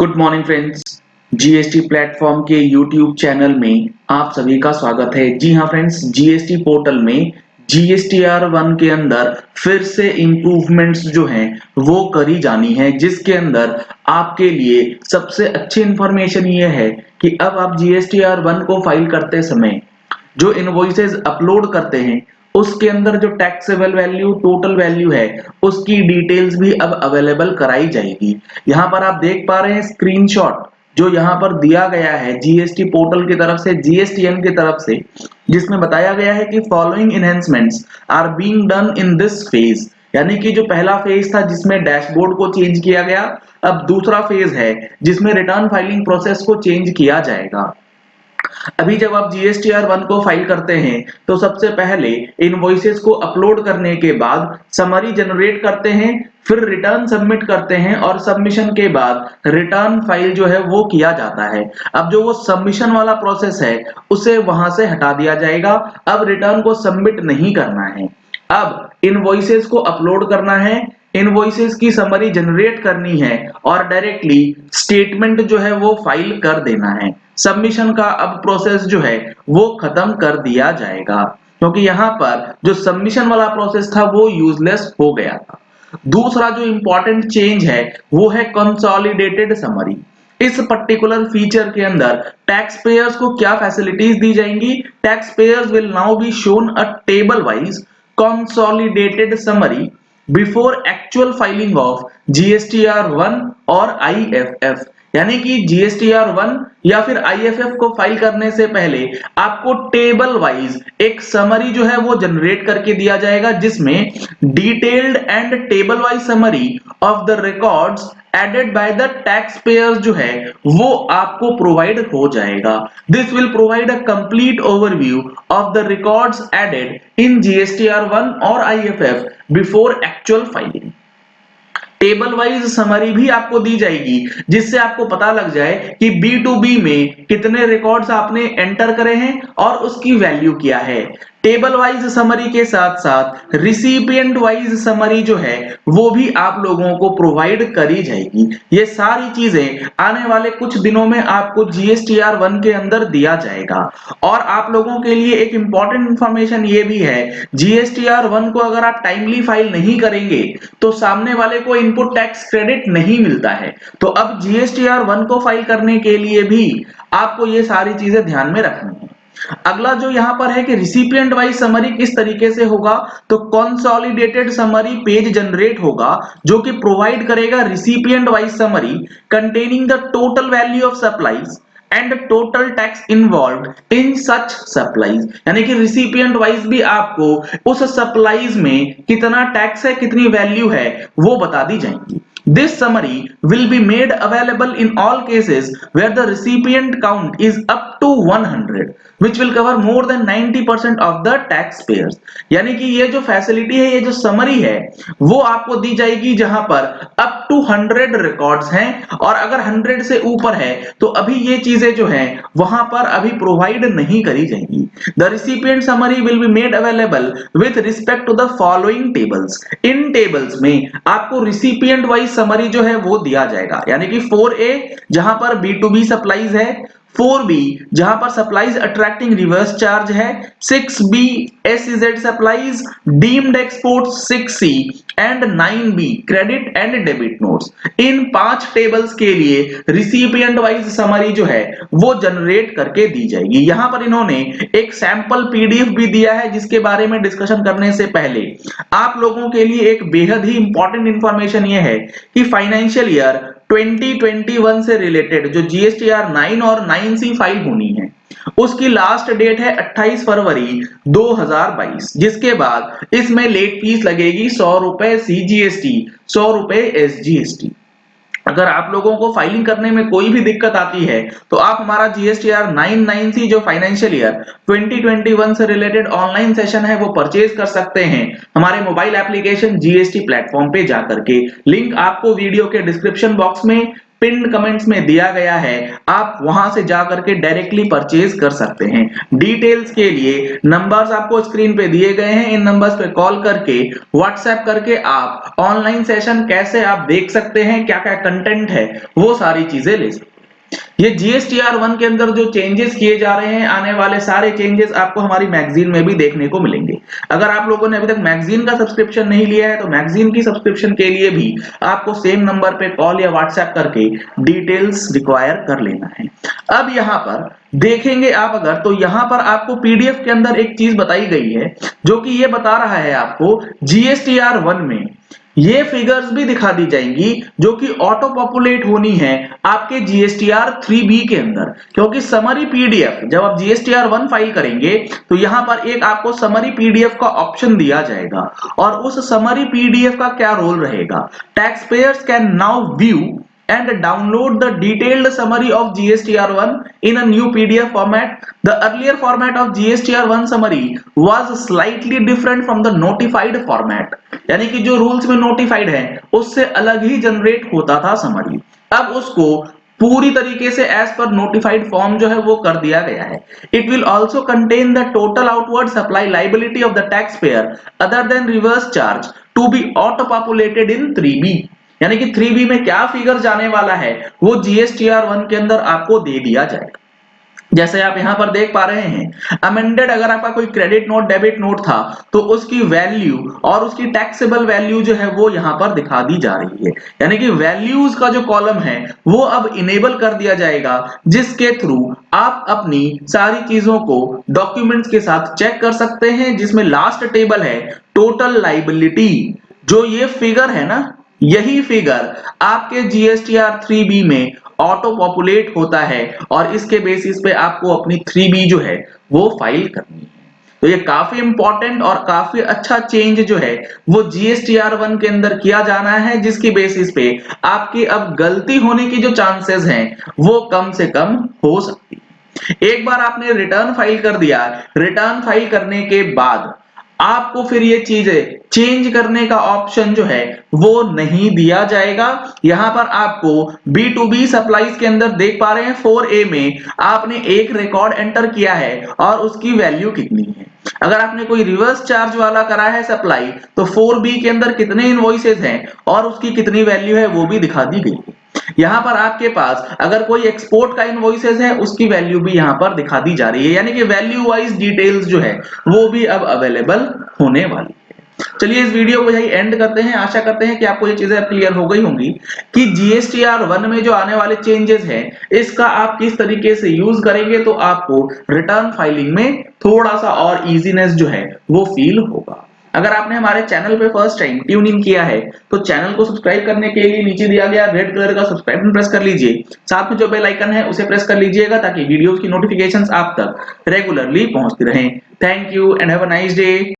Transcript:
Good morning friends. GST platform के YouTube channel में आप सभी का स्वागत है। जी हाँ फ्रेंड्स, जीएसटी पोर्टल में जीएसटीआर 1 के अंदर फिर से इम्प्रूवमेंट्स जो हैं वो करी जानी है, जिसके अंदर आपके लिए सबसे अच्छी इंफॉर्मेशन ये है कि अब आप जीएसटीआर 1 को फाइल करते समय जो इनवॉइसेस अपलोड करते हैं उसके अंदर जो टैक्सेबल वैल्यू टोटल वैल्यू है उसकी डिटेल्स भी अब अवेलेबल कराई जाएगी। यहाँ पर आप देख पा रहे हैं स्क्रीनशॉट जो यहाँ पर दिया गया है जीएसटी पोर्टल की तरफ से, जीएसटीएन की तरफ से, जिसमें बताया गया है कि following enhancements are being done in this phase. यानी कि जो पहला फेज था जिसमें डैशबोर्ड को चेंज किया गया, अब दूसरा फेज है जिसमें रिटर्न फाइलिंग प्रोसेस को चेंज किया जाएगा। अभी जब आप जीएसटीआर 1 को फाइल करते हैं तो सबसे पहले इनवॉइसेस को अपलोड करने के बाद समरी जनरेट करते हैं, फिर रिटर्न सबमिट करते हैं और सबमिशन के बाद रिटर्न फाइल जो है वो किया जाता है। अब जो वो सबमिशन वाला प्रोसेस है उसे वहां से हटा दिया जाएगा। अब रिटर्न को सबमिट नहीं करना है, अब इनवॉइसेस को अपलोड करना है, इनवॉइसेस की समरी जनरेट करनी है और डायरेक्टली स्टेटमेंट जो है वो फाइल कर देना है। सबमिशन का अब प्रोसेस जो है वो खत्म कर दिया जाएगा, क्योंकि यहाँ पर जो सबमिशन वाला प्रोसेस था वो यूजलेस हो गया था। दूसरा जो इंपॉर्टेंट चेंज है वो है कंसोलिडेटेड समरी। इस पर्टिकुलर फीचर के अंदर टैक्स पेयर्स को क्या फैसिलिटीज दी जाएंगी? Tax payers will now be shown a table wise consolidated summary before actual filing of GSTR 1 और IFF। यानी कि GSTR 1 या फिर IFF को फाइल करने से पहले आपको टेबल वाइज एक समरी जो है वो जनरेट करके दिया जाएगा, जिसमें detailed and table wise summary of the records added by the tax payers जो है वो आपको प्रोवाइड हो जाएगा। This will provide a complete overview of the records added in GSTR 1 और IFF before actual filing. Table wise summary भी आपको दी जाएगी, जिससे आपको पता लग जाए कि B2B में कितने रिकॉर्ड्स आपने एंटर करे हैं और उसकी वैल्यू क्या है। टेबल वाइज समरी के साथ साथ रिसिपिएंट वाइज समरी जो है वो भी आप लोगों को प्रोवाइड करी जाएगी। ये सारी चीजें आने वाले कुछ दिनों में आपको जीएसटीआर 1 के अंदर दिया जाएगा। और आप लोगों के लिए एक इंपॉर्टेंट इंफॉर्मेशन ये भी है, जीएसटीआर 1 को अगर आप टाइमली फाइल नहीं करेंगे तो सामने वाले को इनपुट टैक्स क्रेडिट नहीं मिलता है। तो अब जीएसटीआर 1 को फाइल करने के लिए भी आपको ये सारी चीजें ध्यान में रखनी है। अगला जो यहां पर है कि रिसिपिएंट वाइज समरी किस तरीके से होगा, तो कंसोलिडेटेड समरी पेज जनरेट होगा जो कि प्रोवाइड करेगा recipient wise summary containing the total value of supplies and total tax involved in such supplies. यानी कि रिसिपिएंट वाइज भी आपको उस सप्लाईज में कितना टैक्स है, कितनी वैल्यू है वो बता दी जाएंगी। This summary will be made available in all cases where the recipient count is up to 100, which will cover more than 90% of the taxpayers। यानी कि ये जो फैसिलिटी है, ये जो समरी है वो आपको दी जाएगी जहां पर अप टू 100 रिकॉर्ड्स हैं, और अगर 100 से ऊपर है तो अभी ये चीजें जो हैं वहां पर अभी प्रोवाइड नहीं करी जाएंगी। The recipient summary will be made available with respect to the following tables। In tables में आपको रिसिपिएंट वाइज समरी जो है वो दिया जाएगा, यानी कि 4A जहां पर B2B सप्लाईज है, 4B जहां पर सप्लाईज अट्रैक्टिंग रिवर्स चार्ज है, 6B SEZ supplies, deemed export 6C and 9B credit and debit notes. In 5 tables के लिए रिसिपिएंट वाइज समरी जो है वो जनरेट करके दी जाएगी। यहां पर इन्होंने एक सैंपल पीडीएफ भी दिया है, जिसके बारे में डिस्कशन करने से पहले आप लोगों के लिए एक बेहद ही इंपॉर्टेंट इंफॉर्मेशन ये है कि फाइनेंशियल ईयर 2021 से रिलेटेड जो जीएसटीआर 9 और 9C फाइल होनी है उसकी लास्ट डेट है 28 फरवरी 2022, जिसके बाद इसमें लेट फीस लगेगी 100 रुपए सीजीएसटी, 100 रुपए एसजीएसटी। अगर आप लोगों को फाइलिंग करने में कोई भी दिक्कत आती है तो आप हमारा जीएसटीआर 9 जो फाइनेंशियल ईयर 2021 से रिलेटेड ऑनलाइन सेशन है वो परचेज कर सकते हैं हमारे मोबाइल एप्लीकेशन जीएसटी प्लेटफॉर्म पे जाकर के। लिंक आपको वीडियो के डिस्क्रिप्शन बॉक्स में, पिन कमेंट्स में दिया गया है, आप वहां से जाकर के डायरेक्टली परचेज कर सकते हैं। डिटेल्स के लिए नंबर्स आपको स्क्रीन पे दिए गए हैं, इन नंबर्स पे कॉल करके व्हाट्सएप करके आप ऑनलाइन सेशन कैसे आप देख सकते हैं, क्या क्या कंटेंट है, वो सारी चीजें ले सकते हैं। ये GSTR1 के अंदर जो चेंजेस किए जा रहे हैं, आने वाले सारे चेंजेस आपको हमारी मैगजीन में भी देखने को मिलेंगे। अगर आप लोगों ने अभी तक मैगजीन का सब्सक्रिप्शन नहीं लिया है तो मैगजीन की सब्सक्रिप्शन के लिए भी आपको सेम नंबर पे कॉल या व्हाट्सएप करके डिटेल्स रिक्वायर कर लेना है। अब यहाँ पर देखेंगे आप अगर, तो यहाँ पर आपको पीडीएफ के अंदर एक चीज बताई गई है जो कि ये बता रहा है आपको GSTR1 में ये फिगर्स भी दिखा दी जाएंगी जो कि ऑटो पॉपुलेट होनी है आपके GSTR3B के अंदर, क्योंकि समरी पीडीएफ जब आप GSTR1 फाइल करेंगे तो यहां पर एक आपको समरी पीडीएफ का ऑप्शन दिया जाएगा और उस समरी पीडीएफ का क्या रोल रहेगा। Tax payers can now view and download the detailed summary of GSTR1 in a new PDF format. The earlier format of GSTR1 summary was slightly different from the notified format. यानी कि जो rules में notified है उससे अलग ही generate होता था summary, अब उसको पूरी तरीके से एज पर नोटिफाइड फॉर्म जो है वो कर दिया गया है। It will also contain the total outward supply liability of the tax payer other than reverse charge to be auto populated in 3B। यानी कि 3B में क्या फिगर जाने वाला है वो GSTR1 के अंदर आपको दे दिया जाएगा। जैसे आप यहां पर देख पा रहे हैं, अमेंडेड अगर आपका कोई क्रेडिट नोट डेबिट नोट था तो उसकी वैल्यू और उसकी टैक्सेबल वैल्यू जो है वो यहां पर दिखा दी जा रही है। यानी कि वैल्यूज का जो कॉलम है वो अब इनेबल कर दिया जाएगा, जिसके थ्रू आप अपनी सारी चीजों को डॉक्यूमेंट्स के साथ चेक कर सकते हैं, जिसमें लास्ट टेबल है टोटल लाइबिलिटी। जो ये फिगर है ना, यही फिगर आपके GSTR3B में ऑटो पॉपुलेट होता है और इसके बेसिस पे आपको अपनी 3B जो है वो फाइल करनी है। तो ये काफी इंपॉर्टेंट और काफी अच्छा चेंज जो है वो GSTR1 के अंदर किया जाना है, जिसकी बेसिस पे आपकी अब गलती होने की जो चांसेस हैं वो कम से कम हो सकती है। एक बार आपने रिटर्न फाइल कर दिया, रिटर्न फाइल करने के बाद आपको फिर ये चीजें चेंज करने का ऑप्शन जो है वो नहीं दिया जाएगा। यहां पर आपको B2B सप्लाईज के अंदर देख पा रहे हैं 4A में आपने एक रिकॉर्ड एंटर किया है और उसकी वैल्यू कितनी है। अगर आपने कोई रिवर्स चार्ज वाला करा है सप्लाई तो 4B के अंदर कितने इनवॉइसेस हैं और उसकी कितनी वैल्यू है वो भी दिखा दी गई है। यहां पर आपके पास अगर कोई एक्सपोर्ट का इनवॉइसेस है उसकी वैल्यू भी यहां पर दिखा दी जा रही है, यानी कि वैल्यू वाइज डिटेल्स जो है वो भी अब अवेलेबल होने वाली है। चलिए इस वीडियो को यही एंड करते हैं। आशा करते हैं कि आपको ये चीजें क्लियर हो गई होंगी कि GSTR1 में जो आने वाले चेंजेस हैं इसका आप किस तरीके से यूज करेंगे तो आपको रिटर्न फाइलिंग में थोड़ा सा और इजीनेस जो है वो फील होगा। अगर आपने हमारे चैनल पे फर्स्ट टाइम ट्यून इन किया है तो चैनल को सब्सक्राइब करने के लिए नीचे दिया गया रेड कलर का सब्सक्राइब बटन प्रेस कर लीजिए, साथ में जो बेल आइकन है उसे प्रेस कर लीजिएगा ताकि वीडियोस की नोटिफिकेशंस आप तक रेगुलरली पहुंचती रहें। Thank you and have a nice day.